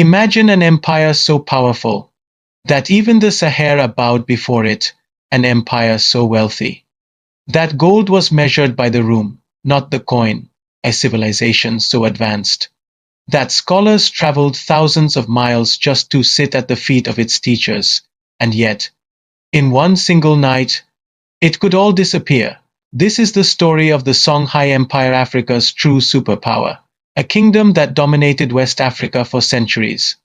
Imagine an empire so powerful that even the Sahara bowed before it, an empire so wealthy that gold was measured by the room, not the coin, a civilization so advanced that scholars traveled thousands of miles just to sit at the feet of its teachers, and yet, in one single night, it could all disappear. This is the story of the Songhai Empire, Africa's true superpower, a kingdom that dominated West Africa for centuries,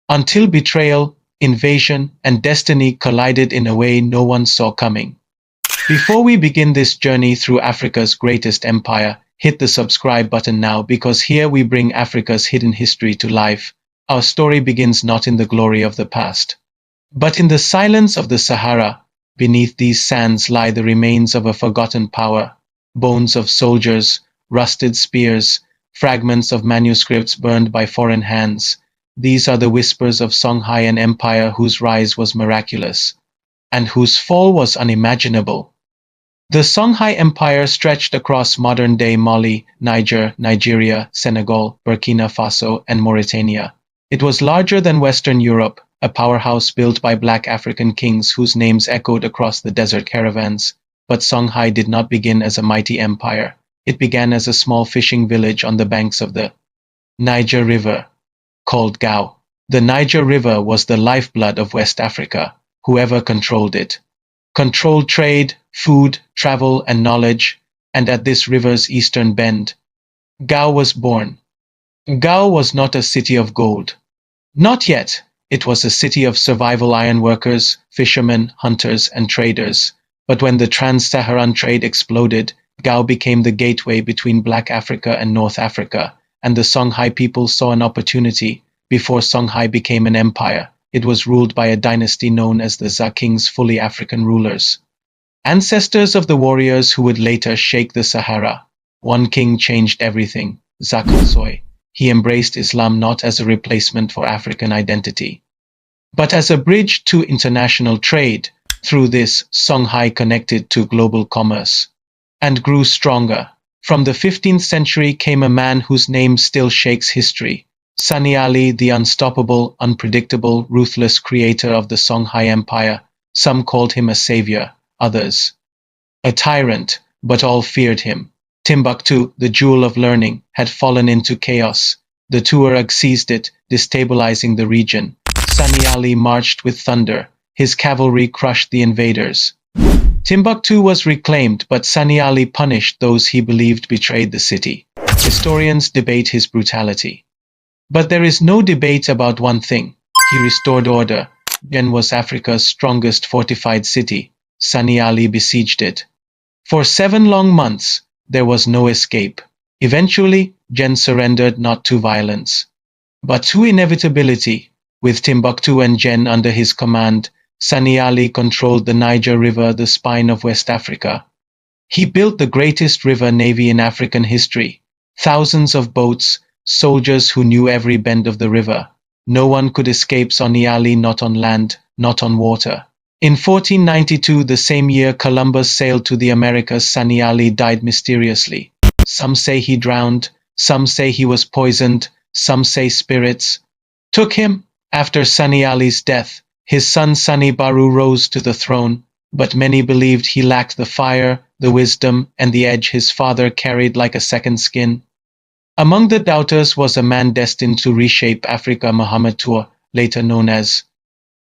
until betrayal, invasion, and destiny collided in a way no one saw coming. Before we begin this journey through Africa's greatest empire, hit the subscribe button now, because here we bring Africa's hidden history to life. Our story begins not in the glory of the past, but in the silence of the Sahara. Beneath these sands lie the remains of a forgotten power, bones of soldiers, rusted spears, fragments of manuscripts burned by foreign hands. These are the whispers of Songhai, an empire whose rise was miraculous, and whose fall was unimaginable. The Songhai Empire stretched across modern-day Mali, Niger, Nigeria, Senegal, Burkina Faso, and Mauritania. It was larger than Western Europe, a powerhouse built by black African kings whose names echoed across the desert caravans. But Songhai did not begin as a mighty empire. It began as a small fishing village on the banks of the Niger River, called Gao. The Niger River was the lifeblood of West Africa. Whoever controlled it controlled trade, food, travel, and knowledge, and at this river's eastern bend, Gao was born. Gao was not a city of gold. Not yet. It was a city of survival ironworkers, fishermen, hunters, and traders. But when the trans-Saharan trade exploded, Gao became the gateway between Black Africa and North Africa, and the Songhai people saw an opportunity. Before Songhai became an empire, it was ruled by a dynasty known as the Za kings, fully African rulers, ancestors of the warriors who would later shake the Sahara. One king changed everything, Za Khalsoy. He embraced Islam not as a replacement for African identity, but as a bridge to international trade. Through this, Songhai connected to global commerce and grew stronger. From the 15th century came a man whose name still shakes history, Sunni Ali, the unstoppable, unpredictable, ruthless creator of the Songhai Empire. Some called him a savior, others a tyrant, but all feared him. Timbuktu, the jewel of learning, had fallen into chaos. The Tuareg seized it, destabilizing the region. Sunni Ali marched with thunder. His cavalry crushed the invaders. Timbuktu was reclaimed, but Sunni Ali punished those he believed betrayed the city. Historians debate his brutality, but there is no debate about one thing: he restored order. Jen was Africa's strongest fortified city. Sunni Ali besieged it. For 7 long months, there was no escape. Eventually, Jen surrendered, not to violence, but to inevitability. With Timbuktu and Jen under his command, Sunni Ali controlled the Niger River, the spine of West Africa. He built the greatest river navy in African history. Thousands of boats, soldiers who knew every bend of the river. No one could escape Sunni Ali, not on land, not on water. In 1492, the same year Columbus sailed to the Americas, Sunni Ali died mysteriously. Some say he drowned, some say he was poisoned, some say spirits took him. After Sunni Ali's death, his son Sunni Baru rose to the throne, but many believed he lacked the fire, the wisdom, and the edge his father carried like a second skin. Among the doubters was a man destined to reshape Africa, Muhammad II, later known as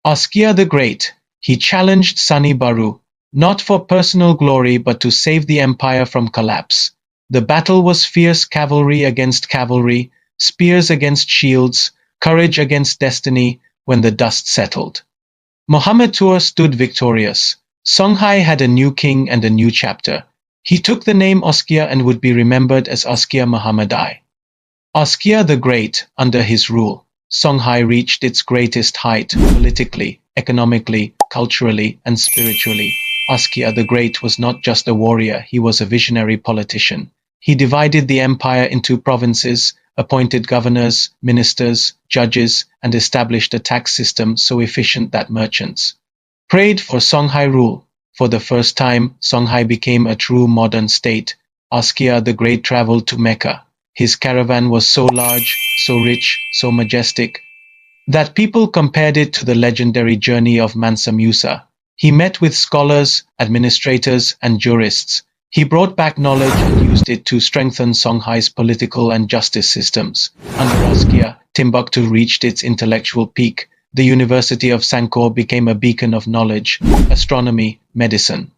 Askia the Great. He challenged Sunni Baru, not for personal glory but to save the empire from collapse. The battle was fierce: cavalry against cavalry, spears against shields, courage against destiny. When the dust settled, Muhammad II stood victorious. Songhai had a new king and a new chapter. He took the name Askia and would be remembered as Askia Muhammad I. Askia the Great. Under his rule, Songhai reached its greatest height, politically, economically, culturally, and spiritually. Askia the Great was not just a warrior, he was a visionary politician. He divided the empire into provinces, appointed governors, ministers, judges, and established a tax system so efficient that merchants prayed for Songhai rule. For the first time, Songhai became a true modern state. Askia the Great traveled to Mecca. His caravan was so large, so rich, so majestic, that people compared it to the legendary journey of Mansa Musa. He met with scholars, administrators, and jurists. He brought back knowledge and used it to strengthen Songhai's political and justice systems. Under Askia, Timbuktu reached its intellectual peak. The University of Sankor became a beacon of knowledge, astronomy, medicine.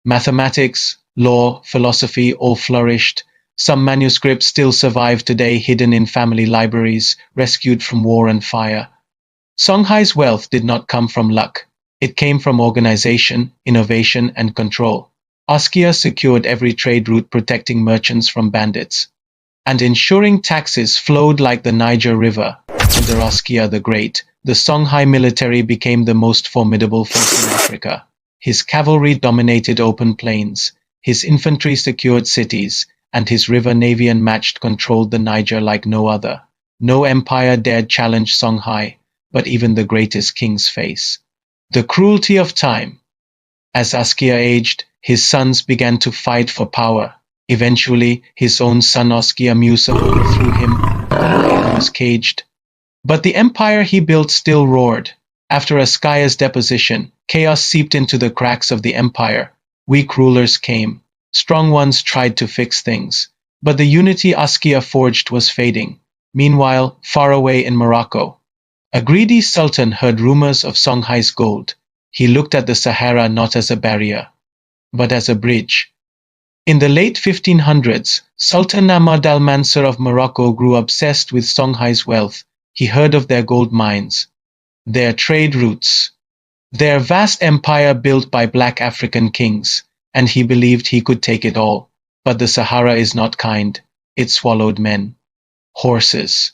Mathematics, law, philosophy all flourished. Some manuscripts still survive today, hidden in family libraries, rescued from war and fire. Songhai's wealth did not come from luck. It came from organization, innovation, and control. Askia secured every trade route, protecting merchants from bandits and ensuring taxes flowed like the Niger River. Under Askia the Great, the Songhai military became the most formidable force in Africa. His cavalry dominated open plains, his infantry secured cities, and his river navy unmatched controlled the Niger like no other. No empire dared challenge Songhai, but even the greatest kings face the cruelty of time. As Askia aged, his sons began to fight for power. Eventually, his own son Askia Musa overthrew him, and he was caged. But the empire he built still roared. After Askia's deposition, chaos seeped into the cracks of the empire. Weak rulers came. Strong ones tried to fix things. But the unity Askia forged was fading. Meanwhile, far away in Morocco, a greedy sultan heard rumors of Songhai's gold. He looked at the Sahara not as a barrier, but as a bridge. In the late 1500s, Sultan Ahmad al-Mansur of Morocco grew obsessed with Songhai's wealth. He heard of their gold mines, their trade routes, their vast empire built by black African kings, and he believed he could take it all. But the Sahara is not kind. It swallowed men, horses,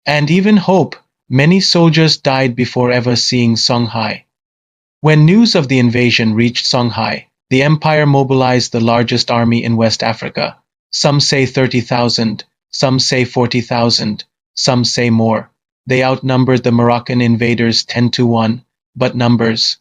and even hope. Many soldiers died before ever seeing Songhai. When news of the invasion reached Songhai, the empire mobilized the largest army in West Africa. Some say 30,000, some say 40,000, some say more. They outnumbered the Moroccan invaders 10-1, but numbers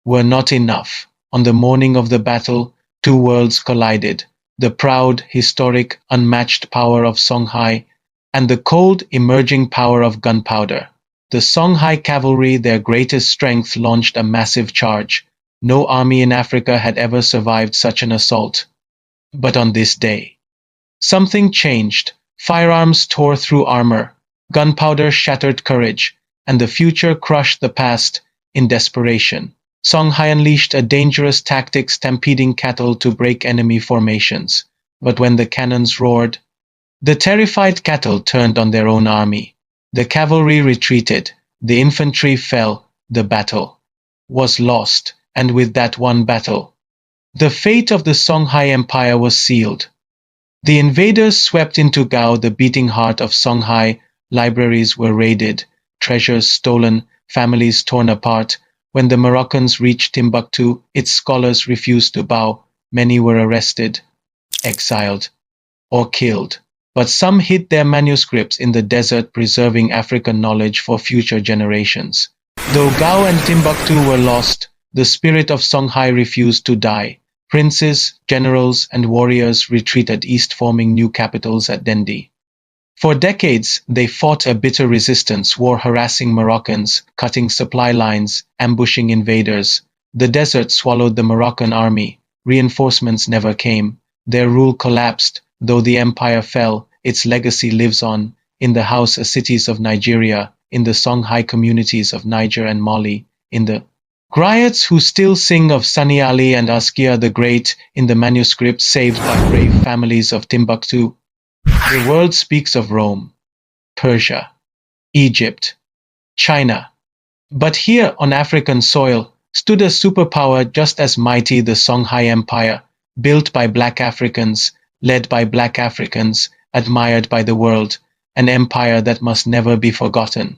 were not enough. On the morning of the battle, two worlds collided: the proud, historic, unmatched power of Songhai and the cold, emerging power of gunpowder. The Songhai cavalry, their greatest strength, launched a massive charge. No army in Africa had ever survived such an assault. But on this day, something changed. Firearms tore through armor, gunpowder shattered courage, and the future crushed the past. In desperation, Songhai unleashed a dangerous tactic, stampeding cattle to break enemy formations. But when the cannons roared, the terrified cattle turned on their own army. The cavalry retreated, the infantry fell, the battle was lost, and with that one battle, the fate of the Songhai Empire was sealed. The invaders swept into Gao, the beating heart of Songhai. Libraries were raided, treasures stolen, families torn apart. When the Moroccans reached Timbuktu, its scholars refused to bow. Many were arrested, exiled, or killed. But some hid their manuscripts in the desert, preserving African knowledge for future generations. Though Gao and Timbuktu were lost, the spirit of Songhai refused to die. Princes, generals, and warriors retreated east, forming new capitals at Dendi. For decades, they fought a bitter resistance war, harassing Moroccans, cutting supply lines, ambushing invaders. The desert swallowed the Moroccan army. Reinforcements never came. Their rule collapsed. Though the empire fell, its legacy lives on, in the Hausa cities of Nigeria, in the Songhai communities of Niger and Mali, in the griots who still sing of Sunni Ali and Askia the Great, in the manuscripts saved by brave families of Timbuktu. The world speaks of Rome, Persia, Egypt, China. But here on African soil stood a superpower just as mighty, the Songhai Empire, built by black Africans, led by black Africans, admired by the world, an empire that must never be forgotten.